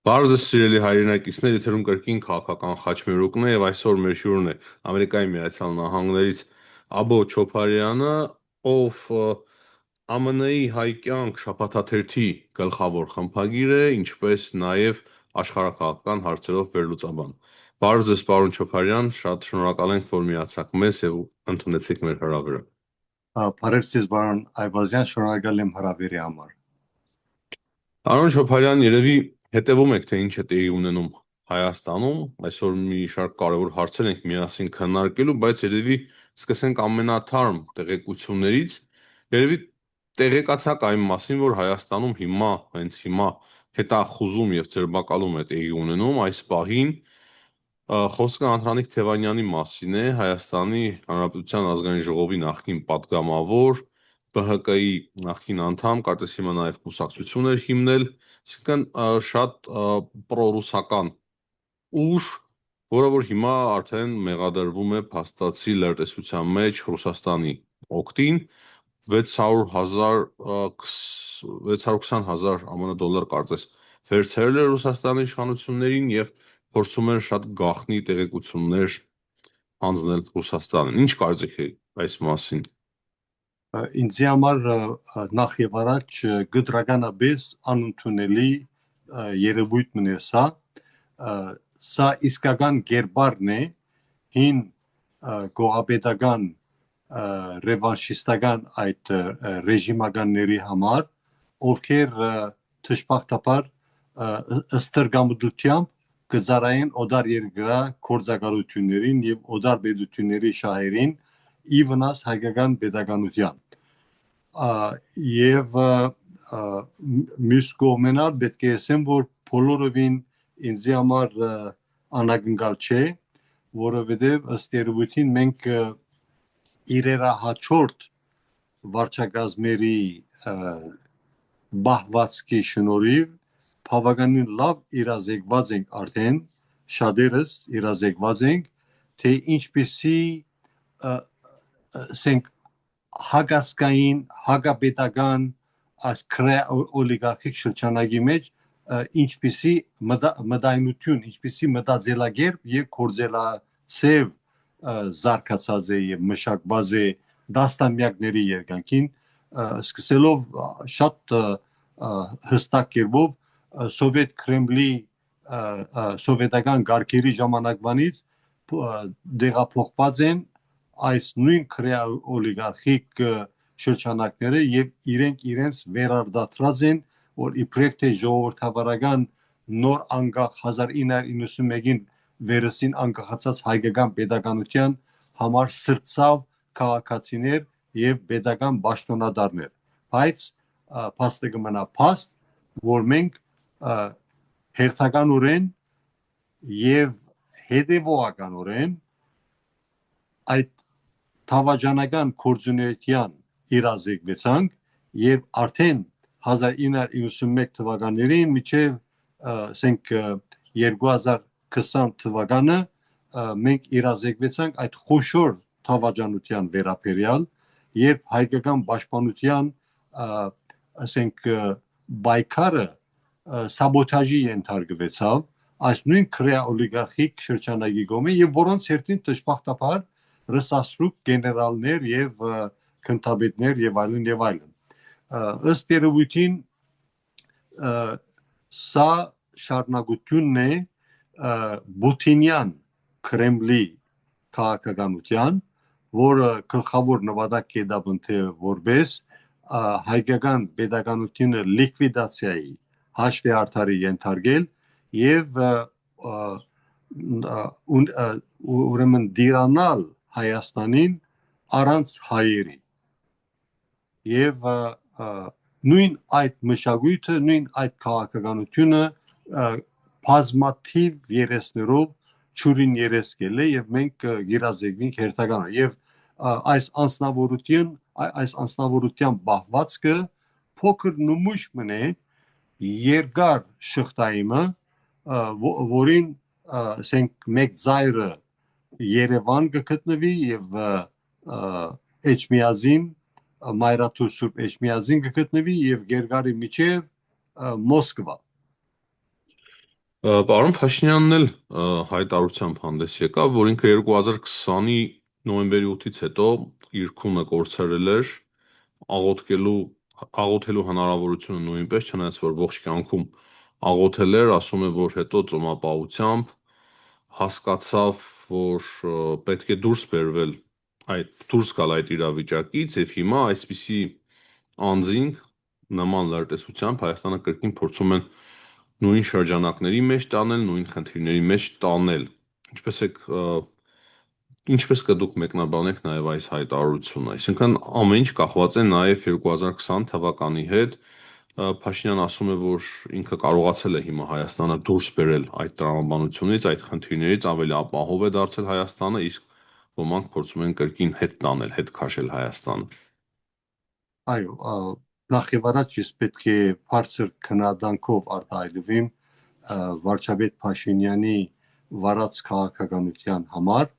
Բարև ձեզ սիրելի հայրենակիցներ, եթերում կրկին քաղաքական խաչմերուկն է եւ այսօր մեր հյուրն է Ամերիկայի Միացյալ Նահանգներից Աբո Չոփարյանը, ով ԱՄՆ-ի հայկյանք շաբաթաթերթի գլխավոր խմբագիր է, ինչպես նաեւ աշխարհաքաղաքական հարցերով վերլուծաբան։ Բարև ձեզ, պարոն Չոփարյան, շատ շնորհակալ ենք, որ միացաք մեզ եւ ընդունեցիք մեր հրավերը։ Բարև ձեզ, բարոն Այվազյան, շնորհակալ եմ հրավերի համար։ Պարոն Չոփարյան, երևի հետևում եք, թե ինչ է տեղի ունենում Հայաստանում, այսօր մի շարք կարևոր հարցեր ենք միասին քննարկելու, բայց երևի սկսենք ամենաթարմ տեղեկություններից, երևի տեղեկացաք այն մասին, որ Հայաստանում հենց հիմա հետախուզում եւ ձերբակալում է տեղի ունենում այս պահին, խոսքը Անդրանիկ Թևանյանի մասին է, Հայաստանի Հանրապետության ազգային ժողովի նախկին պատգամավոր, ԲՀԿ-ի նախկին անդամ, կարծես հիմա նաև կուսակցություն էր հիմնել, այսինքն շատ պրոռուսական ուժ, որը որ հիմա արդեն մեղադրվում է փաստացի լրտեսության մեջ Ռուսաստանի օգտին, 620,000 ԱՄՆ դոլար կարծես վերցրել է Ռուսաստանի իշխանություններին եւ փորձում են շատ գաղտնի տեղեկություններ հանձնել Ռուսաստանին։ Ինչ կարծիք եք այս մասին։ Ինձ համար նախ եւ առաջ գդրականաբես անընդունելի երևույթ մնե սա իսկական գերբարն է հին գողապետական ռևանշիստական այդ ռեժիմականների համար, ովքեր թշպախտաբար ըստրգամդությամբ գծարային օդար երկրա գործակալություններին եւ օդար պետությունների շահերին ի վնաս հայկական պետականության եւ մյուս կողմենալ պետք է ասեմ, որ բոլորովին ինձ համար անակնկալ չէ, որովհետեւ ըստ երևույթին մենք իրերահաջորդ վարչակազմերի բահվածքի շնորհիվ բավականին լավ իրազեկված ենք արդեն, շատերս իրազեկված ենք, թե ինչպիսի ասենք հակասկային, հակապետական այս օլիգարխիկ շրջանակի մեջ ինչպիսի մտայնություն, ինչպիսի մտածելակերպ եւ գործելացև զարգացած է եւ մշակված է դաստամյակների երկնքին, սկսելով շատ հստակ կերպով սովետ Կրեմլի սովետական գարքերի ժամանակվանից դեղափոխված են այս նույն օլիգարխիկ շրջանակները եւ իրենց վերարտադրած են, որ իբրև թե ժողովրդավարական նոր անկախ 1991-ին վերսին անկախացած հայկական պետականության համար սրծավ քաղաքացիներ եւ պետական պաշտոնատարներ, բայց փաստը կմնա փաստ, որ մենք հերթականորեն եւ հետեւողականորեն այդ թավաջանական կորձունեության իրազեկվեցանք եւ արդեն 1991 թվականներին միջև ասենք 2020 թվականը մենք իրազեկվեցանք այդ խոշոր թավաջանության վերաբերյալ, երբ հայկական պաշտպանության ասենք բայկարը սաբոտաժի ենթարկվեցավ այս նույն օլիգարխիկ շրջանագի կողմից եւ որոնց հերթին դժբախտաբար ռսասրուկ գեներալներ եւ քննադատներ եւ այլն ըստ երևույթին սա շարունակությունն է Պուտինյան Կրեմլի քաղաքականության, որը գլխավոր նպատակ է դապնթե որպես հայկական պետականությունը լիկվիդացիայի հաշվի արդարի ենթարկել եւ ուրեմն դիրանալ Հայաստանին առանց հայերի եւ նույն այդ մշակույթը, նույն այդ քաղաքականությունը բազմաթիվ երեսներով ճուրին երես կել է եւ մենք գիրազեկվենք հերթականորեն եւ այս անձնավորության բահվածքը փոքր նմուշ մնե երկար շղթայինը որին ասենք մեկ ծայրը Երևան կգտնվի եւ Էջմիածին Մայրաթուր Սուրբ Էջմիածին կգտնվի եւ Գերգարի միջև Մոսկվա Պարոն Փաշինյանն էլ հայտարարությամբ հանդես եկավ, որ ինքը 2020-ի նոյեմբերի 8-ից հետո իր քունը կորցրել էր, աղոթելու հնարավորությունը նույնպես, չնայած որ ողջ կյանքում աղոթել էր, ասում է, որ հետո ծոմապահությամբ հասկացավ, որ պետք է դուրս գալ այդ իրավիճակից եւ հիմա այսպիսի անձինք նման լրտեսությամբ Հայաստանը կրկին փորձում են նույն շրջանակների մեջ տանել, նույն խնդիրների մեջ տանել։ Ինչպես կդուք մեկնաբանեք նաև այս հայտարարությունը, այսինքն ամեն ինչ կախված է նաև 2020 թվականի հետ։ Փաշինյանն ասում է, որ ինքը կարողացել է հիմա Հայաստանը դուրս բերել այդ տրամաբանությունից, այդ խնդիրներից, ավելի ապահով է դարձել Հայաստանը, իսկ ոմանք փորձում են կրկին հետ տանել, հետ քաշել Հայաստանը։ Այո, նախ եւ առաջ ես պետք է բարձր քննադանքով արտահայտվեմ վարչապետ Փաշինյանի վարած քաղաքականության համար,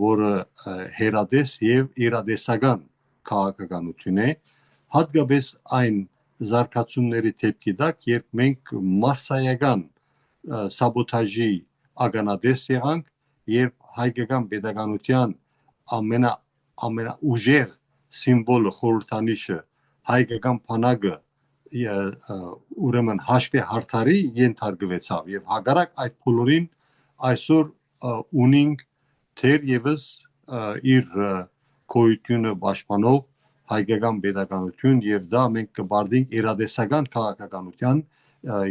որը հերադես եւ իրադեսական քաղաքականություն է, հատկապես այն զարգացումների դեպքի տակ, երբ մենք մասսայական սաբոտաժի ականատես եղանք, երբ հայկական պետականության ամենաուժեղ սիմվոլը խորհրդանիշը հայկական բանակը ուրեմն հաշվի հարթարի ենթարկվեցավ եւ հակառակ այդ բոլորին այսօր ունինք թերևս իր քոյությունը պաշտպանող հայկական պետականություն եւ դա մենք կբարձենք իրադեսական քաղաքականության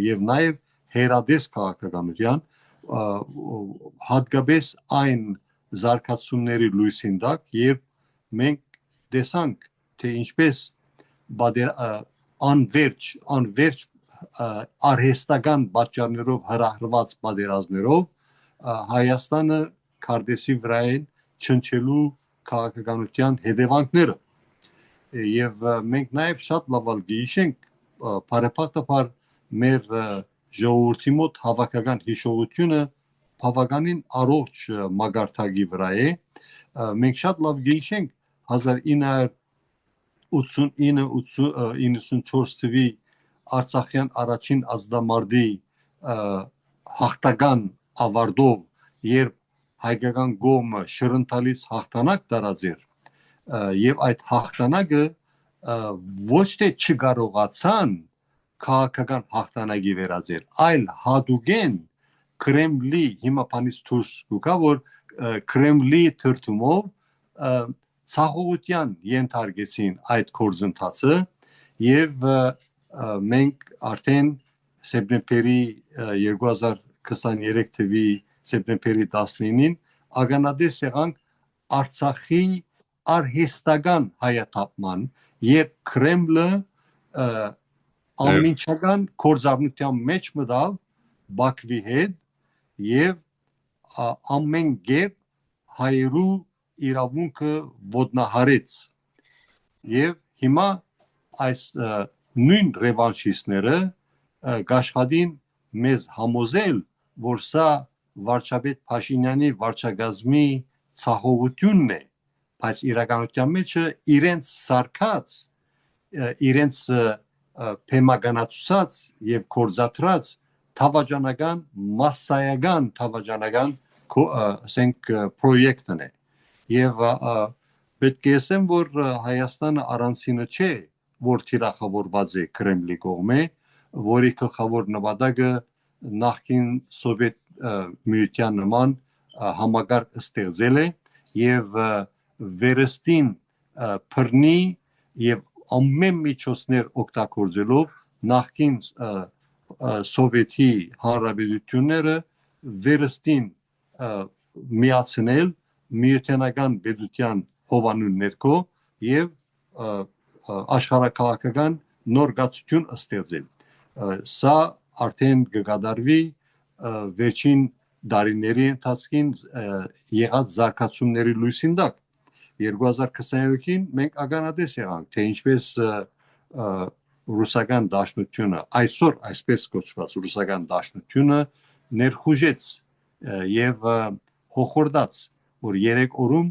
եւ նաեւ հերադես քաղաքականության հատկապես այն զարգացումների լույսին տակ երբ մենք տեսանք թե ինչպես անverջ արհեստական պատճառներով հրահրված պատերազմներով Հայաստանը քարտեզի վրա են չնչելու քաղաքականության հետևանքները եւ մենք նաեւ շատ լավ գիտենք բարեփոխաբար մեր ժողովրդի մոտ հավաքական հիշողությունը բավականին առողջ մագարտակի վրա է մենք շատ լավ գիտենք 1989-94 թվի Արցախյան առաջին ազդամարտի հաղթական ավարտով երբ հայկական կողմը շրընթալից հաղթանակ տարածեր եւ այդ հաղթանակը ոչ թե չկարողացան քաղաքական հաղթանակի վերածել, այլ հատուկեն Կրեմլի հիմա բանից դուրս գուկա որ Կրեմլի թրթումով ցախողության ենթարկեցին այդ կորձընթացը եւ մենք արդեն սեպտեմբերի 2023 թվականի սեպտեմբերի 19-ին ականատես եղանք Արցախի արհեստական հայաթափման երբ Կրեմլը ամենչական կորձառնության մեջ մտավ Բաքվի հետ եւ ամեն կերպ հայերու իրավունքը ոտնահարեց եւ հիմա այս նույն ռևանշիստները գաշխատին մեզ համոզել որ սա վարչապետ Փաշինյանի վարչագազմի ցախողությունն է բայց իրականության մեջ իրենց սարկած իրենց փեմագանացած եւ կորզատրած թավաճանական մասսայական թավաճանական ասենք պրոյեկտն է եւ պետք է ասեմ որ Հայաստանը առանցինը չէ որ թիրախավորված է Կրեմլի կողմէ որի գլխավոր նպատակը նախկին սովետ միության նման համագարկ ստեղծել է եւ վերստին բռնի եւ ամեն միջոցներ օգտագործելով նախկին սովետի հանրապետությունները վերստին միացնել միութենական պետության հովանու ներքո եւ աշխարհակաղակական նոր գացություն ստեղծել սա արդեն կկատարվի վերջին դարիների ընթացքին եղած զարգացումների լույսին տակ 2023-ին մենք ականատես եղանք թե ինչպես ռուսական դաշնությունը այսօր այսպես կոչված ռուսական դաշնությունը ներխուժեց եւ հոխորդաց որ 3 օրում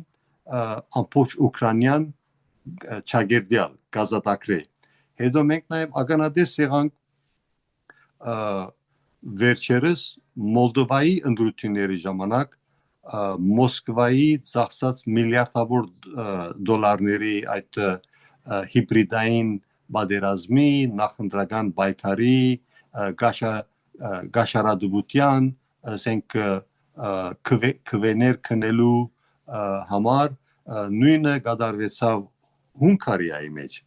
ամբողջ ուկրաինան չագերդյալ գազատակրե հետո մենք նաեւ ականատես եղանք վերջերս Մոլդովայի ընտրությունների ժամանակ Մոսկվայի ծախսած միլիարդավոր դոլարների այդ հիբրիդային բادرազմի, նախընտրական պայքարի, գաշարադվության, ասենք քվեներ քնելու համար նույնը կատարվեցավ Հունգարիայի մեջ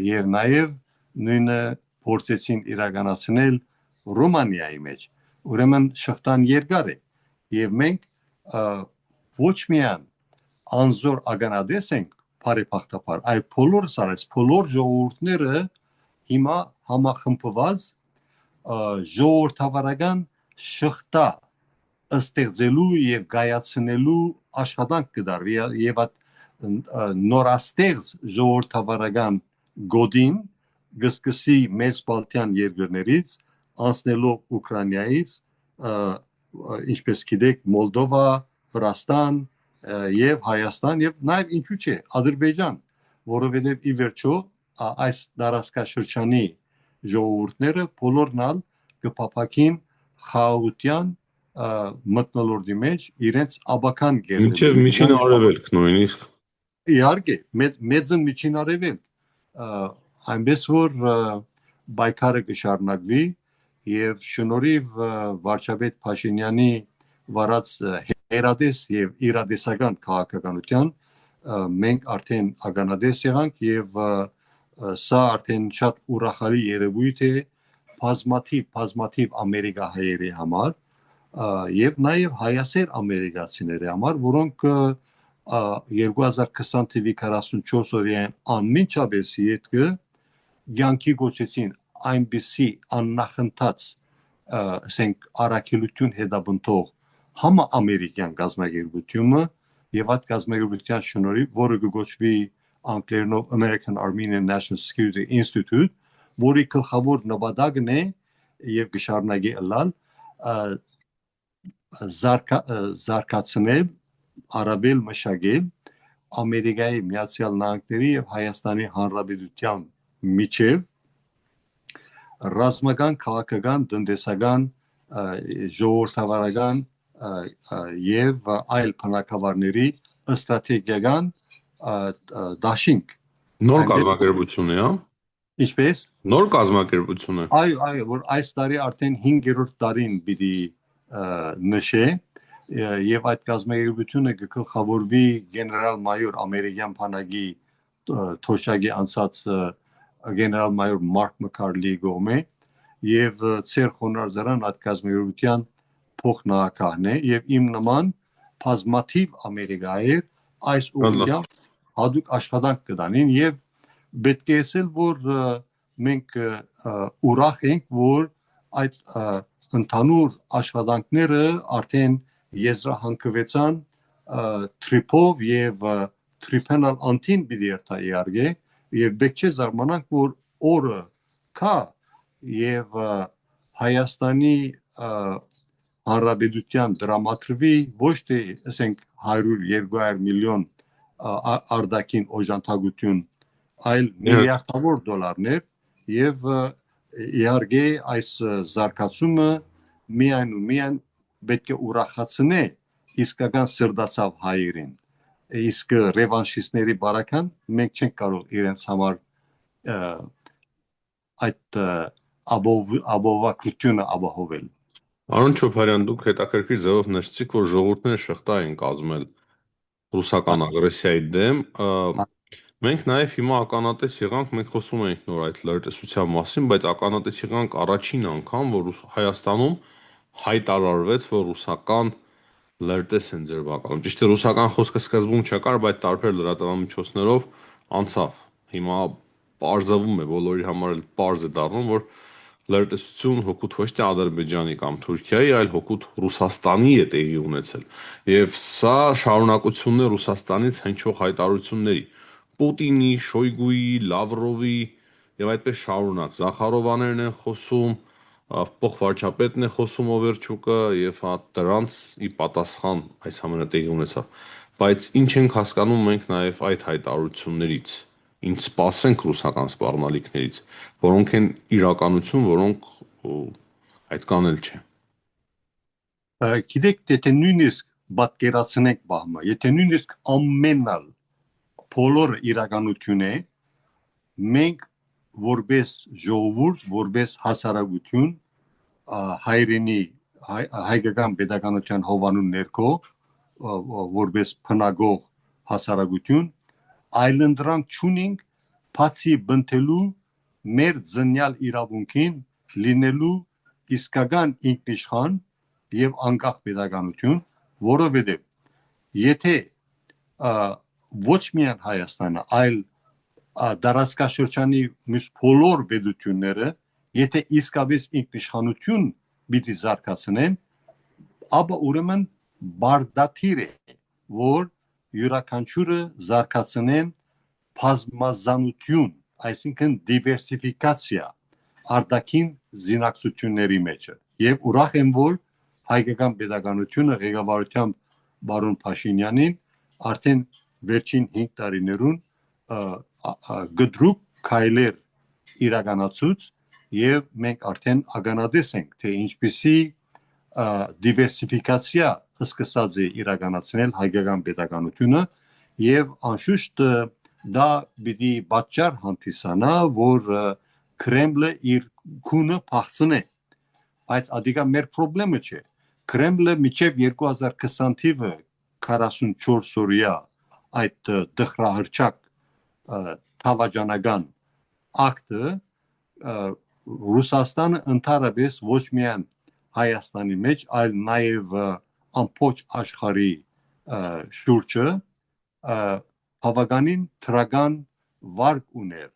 եւ նաեւ նույնը փորձեցին իրականացնել Ռոմանիայի մեջ ուրեմն շղթան երկար է եւ մենք ոչ միայն անզոր ագանադես ենք բարեփոխտապար այլ բոլորս արած բոլոր ժողովուրդները հիմա համախմբված ժողովրդավարական շղթա ստեղծելու եւ գայացնելու աշխատանք կդարվի եւ այդ նորաստեղծ ժողովրդավարական գոդին գսկսի մեծ բալթյան երկրներից անցնելով Ուկրաինայից ինչպես գիտեք Մոլդովա, Վրաստան եւ Հայաստան եւ նաեւ ինչու՞ չէ Ադրբեջան, որովհետեւ ի վերջո այս դարաշրջանի ժողովուրդները բոլորն կփապակին խաղաղության մտնոլորտի մեջ իրենց աբական գերդեն։ Մինչև միջին արևելք նույնիսկ։ Իհարկե, մեծն միջին արևելք այնպես որ պայքարը կշարունակվի եւ շնորհիվ վարչապետ Փաշինյանի վարած հերադես եւ իրադեսական քաղաքականության մենք արդեն ականադես եղանք եւ սա արդեն շատ ուրախալի երևույթ է բազմաթիվ ամերիկահայերի համար եւ նաեւ հայասեր ամերիկացիների համար, որոնք 2020 թվականի 44 օրյա անմիջապես յետքը ցանկի գոչեցին այնպիսի աննախընթաց ասենք առաքելություն հետապնդող համաամերիկյան գազագերբությունը եւ այդ գազագերբության շնորհիվ, որը կգոչվի անգլերենով American Armenian National Security Institute, որի գլխավոր նպատակն է եւ կշարունակի ըլլալ զարգացնել արաբել մշակել Ամերիկայի Միացյալ Նահանգների եւ Հայաստանի Հանրապետության միջև ռազմական, քաղաքական, տնտեսական, ժողովրդավարական եւ այլ բնակավարների ստրատեգիական դաշինք նոր կազմակերպություն է, հա? Ինչպես նոր կազմակերպություն է։ Այո, որ այս տարի արդեն 5-րդ տարին պիտի նշե եւ այդ կազմակերպությունը կգլխավորվի գեներալ-մայոր ամերիկյան բանակի թոշակի անցած գեներալ-մայոր Մարկ Մքարլի կողմէ եւ ծեր խոնարհազարան այդ կազմակերպության փոխնահանգն է եւ իմ նման բազմաթիվ ամերիկայեր այս ուղղությամբ հadoop աշխատանք կդանին եւ պետք է ասել որ մենք ուրախ ենք որ այդ ընդհանուր աշխատանքները արդեն եզրահանգվեցան թրիփով եւ թրիփենալ անտին պիտի երթայարգե եւ պետք չէ զարմանանք որ օրը կա եւ Հայաստանի հանրապետության դրամատրվի ոչ թե ասենք 100-200 միլիոն արտաքին օժանդակություն այլ միլիարդավոր դոլարներ եւ իհարկե այս զարգացումը միայն պետք է ուրախացնե իսկական սրդացավ հայերին իսկ ռևանշիստների բարական մենք չենք կարող իրենց համար այդ ապովակությունը ապահովել Արոն Չոփարյան, դուք հետաքրքիր ձևով նշեցիք, որ ժողովուրդները շղթա են կազմել ռուսական ագրեսիայի դեմ։ Մենք նաև հիմա ականատես եղանք, մենք խոսում ենք նոր այդ լրտեսության մասին, բայց ականատես եղանք առաջին անգամ, որ Հայաստանում հայտարարվեց, որ ռուսական լրտես են ձերբակալում։ Ճիշտ է, ռուսական խոսքը սկզբում չկար, բայց տարբեր լրատվամիջոցներով անցավ։ Հիմա պարզվում է, բոլորի համար էլ պարզ է դառնում, որ լրտեսություն հօգուտ ոչ թե Ադրբեջանի կամ Թուրքիայի, այլ հօգուտ Ռուսաստանի է տեղի ունեցել։ Եվ սա շարունակությունն է Ռուսաստանից հնչող հայտարարությունների։ Պուտինի, Շոյգուի, Լավրովի եւ այդպես շարունակ։ Զախարովաներն են խոսում, փոխվարչապետն է խոսում Օվերչուկը եւ դրանց ի պատասխան այս ամենը տեղի ունեցավ։ Բայց ինչ ենք հասկանում մենք նաեւ այդ հայտարարություններից, ինչ սպասենք ռուսական սպառնալիքներից, որոնք են իրականություն, որոնք Այդ կանել չէ։ Գիտեք, եթե նույնիսկ պատկերացնենք բահմը, եթե նույնիսկ ամենալ բոլոր իրականություն է, մենք որպես ժողովուրդ, որպես հասարակություն, հայրենի հայկական պետականության հովանու ներքո, որպես փնագող հասարակություն, այլընտրանք չունենք բացի բնթելու մեր զնյալ իրավունքին լինելու իսկական ինքնիշխան եւ անկախ պետականություն, որովհետեւ եթե ոչ միայն Հայաստանը, այլ դարաշրջանի մյուս բոլոր պետությունները, եթե իսկապես ինքնիշխանություն պիտի զարգացնեն, ապա ուրեմն բարդաթիր է, որ յուրաքանչյուրը զարգացնեն բազմազանություն, այսինքն դիվերսիֆիկացիա արտաքին զինակցությունների մեջ եւ ուրախ եմ որ հայկական պետականությունը ղեկավարությամբ բարոն Փաշինյանին արդեն վերջին 5 տարիներուն գդրուկ քայլեր իրականացուց եւ մենք արդեն ականատես ենք թե ինչպիսի դիվերսիֆիկացիա սկսած է իրականացնել հայկական պետականությունը եւ անշուշտ դա պիտի պատճառ հանդիսանա որ Կրեմլը իր քունը փախցնե բայց ադիգա մեր խնդրեմը չէ Կրեմլը միջև 2020 թիվը 44 օրյա այդ դխրահրճակ թավաճանական ակտը Ռուսաստանը ընդհանրապես ոչ միայն Հայաստանի մեջ այլ նաև ամբողջ աշխարհի շուրջը բավականին թրական վարկ ուներ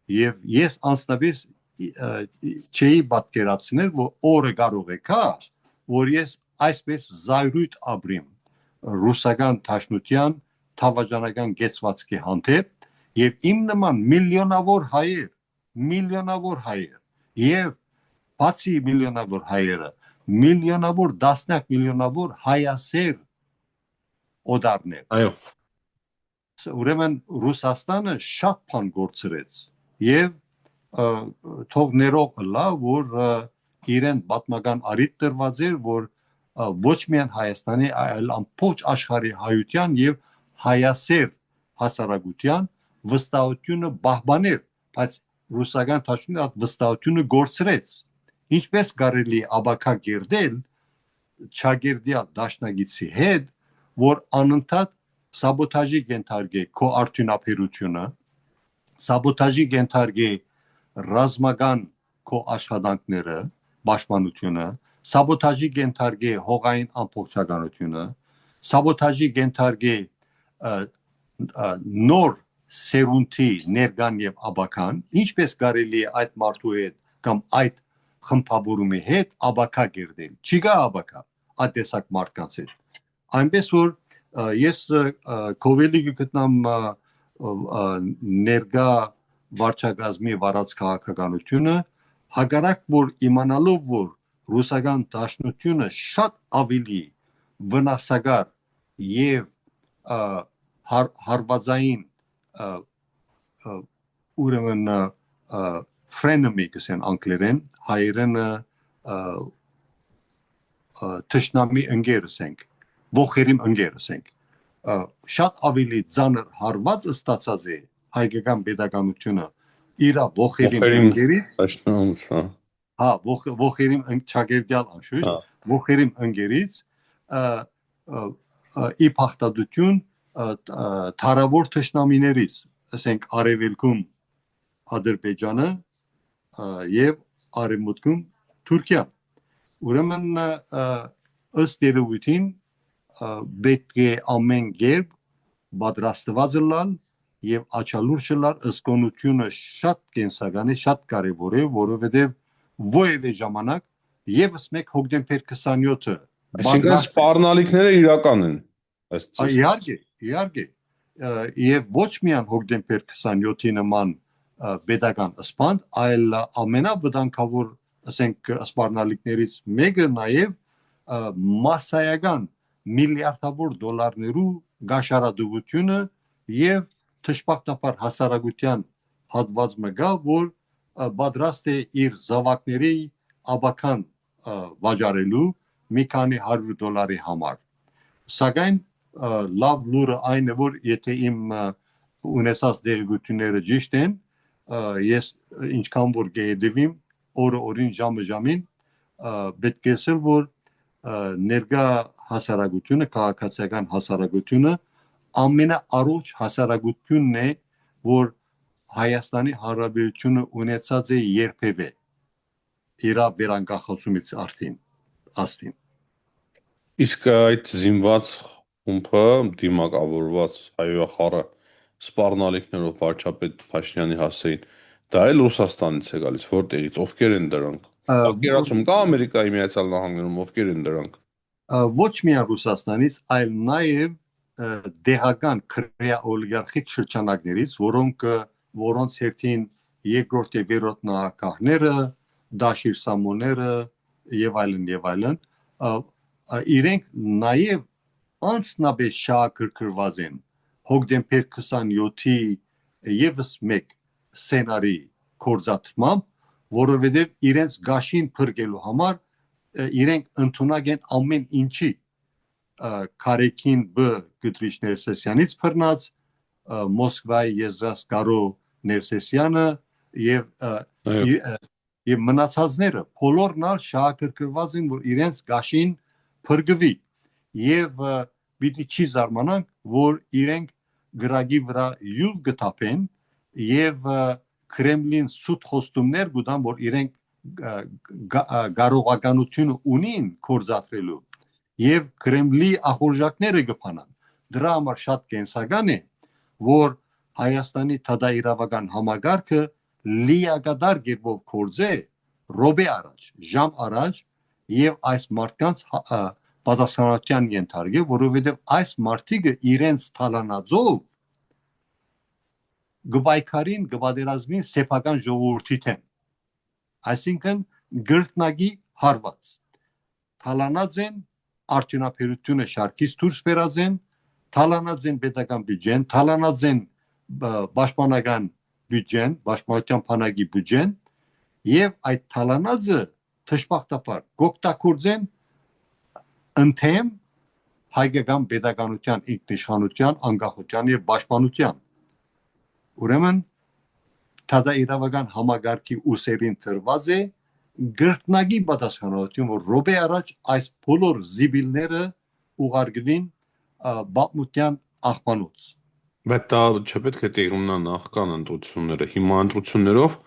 եւ ես անձնապես չէի պատկերացնել որ օրը կարող է կա որ ես այսպես զայրույթ ապրիմ ռուսական դաշնության թավաճանական գեցվածքի հանդեպ եւ իմ նման միլիոնավոր հայեր եւ բացի միլիոնավոր հայերը միլիոնավոր դասնյակ միլիոնավոր հայասեր օդարներ Այո ուրեմն Ռուսաստանը շատ բան գործրեց եւ թող ներող լա որ իրեն պատմական արիտ տրված էր որ ոչ միայն Հայաստանի այլ ամբողջ աշխարհի հայության եւ հայասեր հասարակության վստահությունը բահբաներ բայց ռուսական դաշնությունը այդ վստահությունը գործրեց ինչպես կարելի աբակա գերդել չագերդյալ դաշնագիտի հետ որ անընդհատ սաբոտաժի կենթարկե քո արդյունաբերությունը սաբոտաժի կենթարկե ռազմական քո աշխատանքները պաշտպանությունը սաբոտաժի կենթարկե հողային ամբողջականությունը սաբոտաժի կենթարկե նոր սերունդի ներգան եւ աբական ինչպես կարելի է այդ մարդու հետ կամ այդ խմբավորումի հետ աբակա գերդել չկա աբակա այդ տեսակ մարդկանց հետ այնպես որ ես կովելի գտնամ ներգա վարչակազմի վարած քաղաքականությունը հակառակ որ իմանալով որ ռուսական դաշնությունը շատ ավելի վնասակար եւ հարվածային ուրեմն ֆրենեմի կսեն անգլերեն հայերեն թշնամի ընկերս ենք ողերիմ ընկերս ենք շատ ավելի ծանր հարված ստացած է հայկական պետականությունը իր ողերիմ ընկերից Աշնանց հա ողերիմ չագերդյալ անշուշտ ողերիմ ընկերից ի փախտadություն թարավոր թշնամիներից ասենք արևելքում Ադրբեջանը եւ արևմուտքում Թուրքիան ուրեմն ըստ երևույթին պետք է ամեն կերպ պատրաստված լինել եւ աչալուրջ լինել ըսկոնությունը շատ կենսական է շատ կարեւոր է որովհետեւ ովևէ ժամանակ եւս մեկ հոկտեմբեր 27-ը այսինքն սպառնալիքները իրական են իհարկե եւ ոչ միայն հոկտեմբեր 27-ի նման պետական սպանդ այլ ամենավտանգավոր ասենք սպառնալիքներից մեկը նաեւ մասսայական միլիարդավոր դոլարներու գաշարադուությունը եւ թշպախտապար հասարակության հատված մգա որ պատրաստ է իր զավակների աբական վաճառելու մի քանի $100 համար։ Սակայն լավ լուրը այն է, որ եթե իմ ունեցած դեղեցությունները ճիշտ են, ես ինչքան որ գեհդվիմ օրին ժամը ժամին պետք է ասել, որ ներկա հասարակությունը, քաղաքացիական հասարակությունը ամենաառողջ հասարակությունն է, որ Հայաստանի Հանրապետությունը ունեցած է երբևէ իր վերանկախացումից արդեն։ Իսկ այդ զինված խումբը դիմակավորված հայոյախառը սպառնալիքներով վարչապետ Փաշինյանի հասցեին, դա էլ Ռուսաստանից է գալիս, որտեղից, ովքեր են դրանք։ Պատկերացում կա Ամերիկայի Միացյալ Նահանգներում, ովքեր են դրանք։ Ոչ միայն Ռուսաստանից, այլ նաև դեղական քրեա օլիգարխիկ շրջանակներից, որոնց հերթին երկրորդ եւ երրորդ նախագահները, Դաշիր Սամոնները եւ այլն, իրենք նաև անձնապես շահագրգռված են հոկտեմբեր 27-ի եւս մեկ սցենարի կորզաթմամբ, որովհետեւ իրենց գաշին փրկելու համար իրենք ընդունակ են ամեն ինչի Քարեքին B Գտրիչ Ներսեսյանից փռնած Մոսկվայի եզրասկարո Ներսեսյանը եւ մնացածները բոլորն ալ շահագրգռված են, որ իրենց գաշին փրկվի եւ պիտի չի զարմանանք, որ իրենք գրագի վրա յուղ գտապեն եւ Կրեմլին սուտ խոստումներ գտան, որ իրենք կարողականություն ունին կորզաթրելու եւ Կրեմլի ախորժակները կփանան։ Դրա համար շատ կենսական է, որ Հայաստանի թադաիրավական համագարքը լիակատար կերպով կորձե ռոբե առաջ, ժամ առաջ եւ այս մարդկանց պատասխանատվության ենթարկե, որովհետեւ այս մարդիկը իրենց թալանածով գբայքարին գբադերազմին սեփական ժողովրդի թեմ, այսինքն գրտնագի հարված թալանած են արդյունաբերությունը շարքից դուրս բերած են, թալանած են պետական բյուջեն, թալանած են պաշտպանական բյուջեն, պաշտպանության բանակի բյուջեն եւ այդ թալանածը թշպախտապար գոկտակորձեն ընդեմ հայկական պետականության ինքնիշխանության, անկախության եւ պաշտպանության։ Ուրեմն թադաիրավական համագարքի ուսերին տրված է գրտնագի պատասխանատվություն, որ ռոբե առաջ այս բոլոր զիբիլները ուղարկվին բապմության աղբանոց։ Բայց դա չպետք է տեղի ունենա նախքան ընտրությունները։ Հիմա ընտրություններով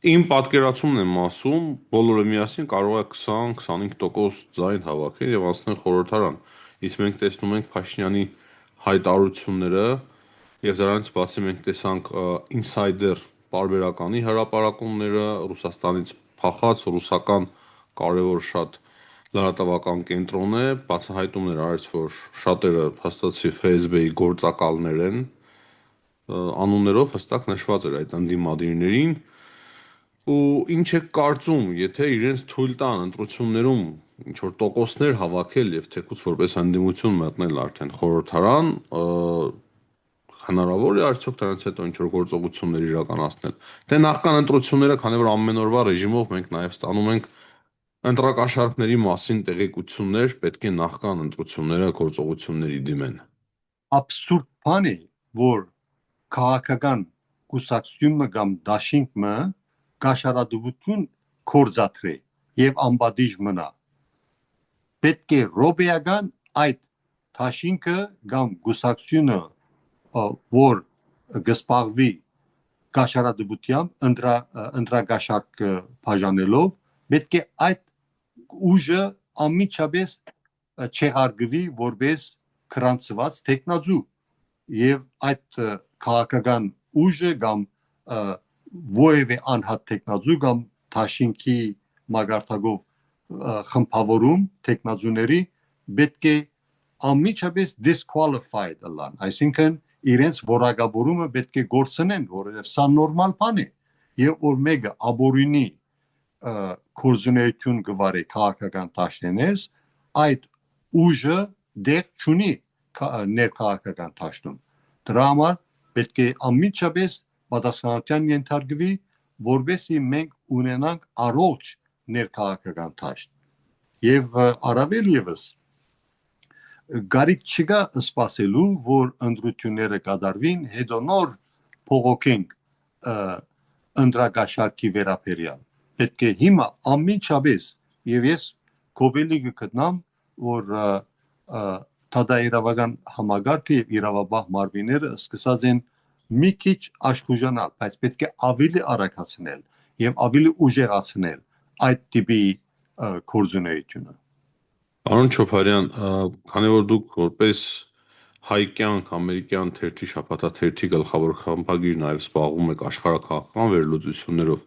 իմ պատկերացումն եմ ասում, բոլորը միասին կարող է 20-25% ձայն հավաքել եւ անցնել խորհրդարան։ Իսկ մենք տեսնում ենք Փաշինյանի հայտարարությունները եւ դրանից բացի մենք տեսանք ինսայդեր պարբերականի հրապարակումները Ռուսաստանից փախած ռուսական կարևոր շատ լրատվական կենտրոն է, բացահայտումներ արեց, որ շատերը հաստատեցի ՖՍԲ-ի գործակալներ են, անուններով հստակ նշված էր այդ ընդդիմադիրներին, ու ինչ է կարծում, եթե իրենց թույլ տան ընտրություններում ինչ որ տոկոսներ հավաքել եւ թեկուզ որպես ընդդիմություն մտնել արդեն խորհրդարան, հնարավոր է արդյոք դրանից հետո ինչ որ գործողություններ իրականացնել։ Դե նախքան ընտրությունները, քանի որ ամեն օրվա ռեժիմով մենք նաեւ ստանում ենք ընտրակաշառքների մասին տեղեկություններ, պետք է նախքան ընտրությունները գործողությունների դիմեն։ Абսուրդ բան է, որ քաղաքական կուսակցությունը կամ դաշինքը գաշարադուտուն կորզաթրե եւ ամբադիժ մնա։ Պետք է ռոբեական այդ դաշինքը կամ կուսակցությունը, որ գսպաղվի գաշարադուտությամբ ընտրագաշարք բաժանելով, պետք է այդ ուժը ամիջապես չեղարկվի որպես քրանցված տեխնազու եւ այդ քաղաքական ուժը կամ ովևէ անհատ տեխնազու կամ դաշինքի մագարտակով խմբավորում տեխնազուների պետք է ամիջապես disqualified լան, այսինքն իրենց որակավորումը պետք է գործնեն, որովհետեւ սա նորմալ բան է եւ որ մեկը աբորինի կորզունեություն գվարի քաղաքական դաշտերս, այդ ուժը դեր չունի ներքաղաքական դաշտում։ Դրա համար պետք է ամիջապես պատասխանատվության ենթարկվի, որովհետեւ մենք ունենանք առողջ ներքաղաքական դաշտ։ եւ առավել եւս գարիք չկա սպասելու, որ ընտրությունները կատարվին, հետո նոր փողոքենք ընտրակաշարքի վերաբերյալ։ Պետք է հիմա ամենչապես եւ ես կոբելի կգտնամ, որ թադայրավական համագարկը եւ իրավաբան մարմինները սկսած են մի քիչ աշխուժանալ, բայց պետք է ավելի արագացնել եւ ավելի ուժեղացնել այդ տիպի կորձունեությունը։ Պարոն Չոփարյան, քանի որ դուք որպես հայկյանք ամերիկյան թերթի շաբաթաթերթի գլխավոր խմբագիր նաև զբաղվում եք աշխարհաքաղաքական վերլուծություններով,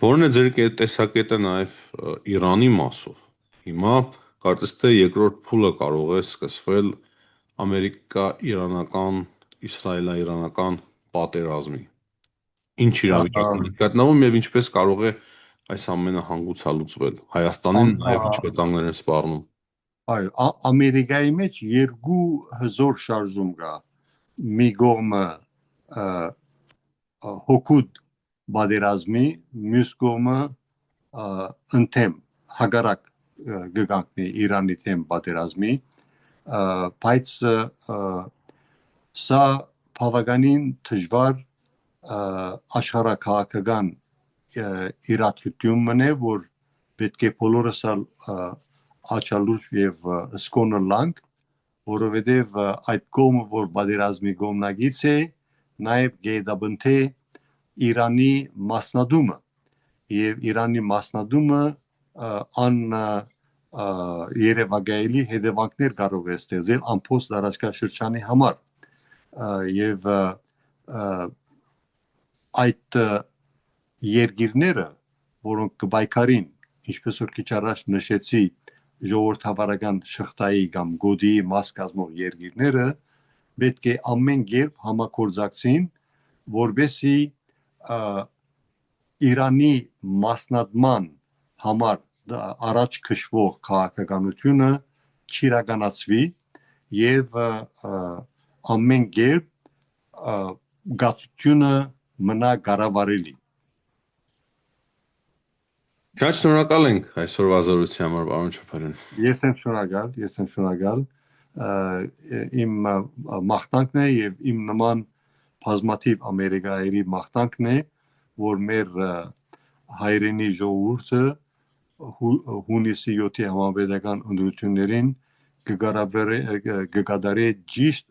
որն է ձեր տեսակետը նաև Իրանի մասով։ Հիմա կարծես թե երկրորդ փուլը կարող է սկսվել ամերիկա-իրանական, իսրայելա-իրանական պատերազմի։ Ինչ իրավիճակի գտնվում եւ ինչպես կարող է այս ամենը հանգուցալուծվել։ Հայաստանին նաև ինչ վտանգներ են սպառնում։ Այո, Ամերիկայի մեջ երկու հզոր շարժում կա։ Մի կողմը հոգուտ բادرազմի, մյուս կողմը ընդեմ հագարակ գգանքնի Իրանի թեմ բادرազմի, բայց սա բավականին դժվար աշխարհաքաղաքական իրադարձություն է, որ պետք է բոլորս աչալուր եւ սկոնլանք, որովհետեւ այդ կողմը, որ բادرազմի կողմնակից է, նաեւ գեդաբնթե Իրանի մասնադումը եւ Իրանի մասնադումը երևակայելի հետևանքներ կարող է ստեղծել ամբողջ տարածքաշրջանի համար եւ այդ երկիրները, որոնք կբայքարին, ինչպես որ քիչ առաջ նշեցի, ժողովրդավարական շղթայի կամ գոդիի մաս կազմող երկիրները պետք է ամեն կերպ համագործակցին, որովհետեւ Իրանի մասնատման համար առաջ քշվող քաղաքականությունը չիրականացվի եւ ամեն կերպ գացությունը մնա կառավարելի։ Շատ շնորհակալ ենք այսօրվա զրույցի համար, պարոն Չոփարյան։ Ես եմ շնորհակալ։ Իմ մաղթանքն է եւ իմ նման բազմաթիվ ամերիկայերի մաղթանքն է, որ մեր հայրենի ժողովուրդը հունիսի 7-ի համապետական ընտրություններին կգադարի ճիշտ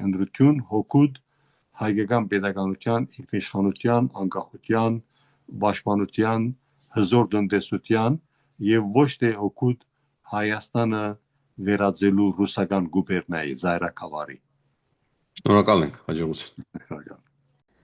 ընտրություն, հոգուտ հայկական պետականության, ինքնիշխանության, անկախության, պաշտպանության, հզոր տնտեսության եւ ոչ թե հոգուտ Հայաստանը վերածելու ռուսական գուբերնիայի զայրաքաղարի։ Շնորհակալ ենք, հաջողություն։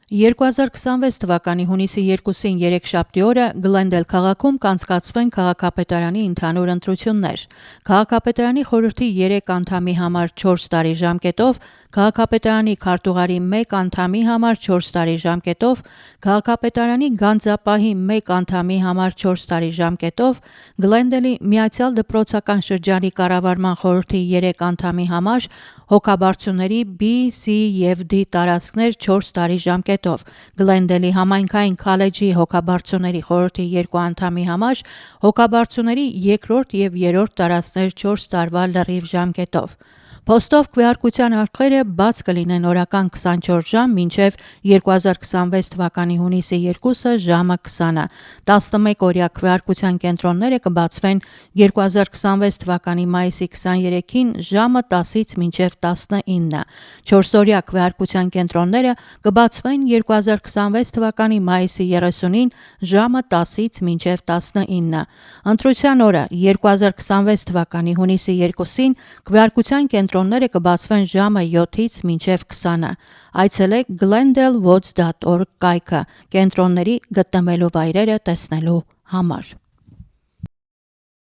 2026 թվականի հունիսի 2-ին երեքշաբթի օրը Գլենդել քաղաքում կանցկացվեն քաղաքապետարանի ընդհանուր ընտրություններ։ Քաղաքապետարանի խորհրդի 3 անդամի համար 4 տարի ժամկետով, քաղաքապետարանի քարտուղարի 1 անդամի համար 4 տարի ժամկետով, քաղաքապետարանի գանձապահի 1 անդամի համար 4 տարի ժամկետով, Գլենդելի միացյալ դպրոցական շրջանի կառավարման խորհրդի 3 անդամի համար հոգաբարձուների B, C եւ D տարածքներ 4 տարի ժամկետով, Գլենդելի համայնքային քոլեջի հոգաբարձուների խորհրդի 2 անդամի համար հոգաբարձուների 2-րդ եւ 3-րդ տարածքներ 4 տարվա լրիվ ժամկետով։ Փոստով քվեարկության արկղերը բաց կլինեն օրական 24 ժամ մինչև 2026 թվականի հունիսի 2-ը ժամը 20-ը։ 11-օրյա քվեարկության կենտրոնները կբացվեն 2026 թվականի մայիսի 23-ին ժամը 10-ից մինչև 19-ը։ 4-օրյա քվեարկության կենտրոնները կբացվեն 2026 թվականի մայիսի 30-ին ժամը 10-ից մինչև 19-ը։ Ընտրության օրը 2026 թվականի հունիսի 2-ին քվեարկության կենտրոնները կբացվեն ժամը 7-ից մինչև 20-ը։ Այցելեք glendelwoods.org կայքը կենտրոնների գտնվելու վայրերը տեսնելու համար։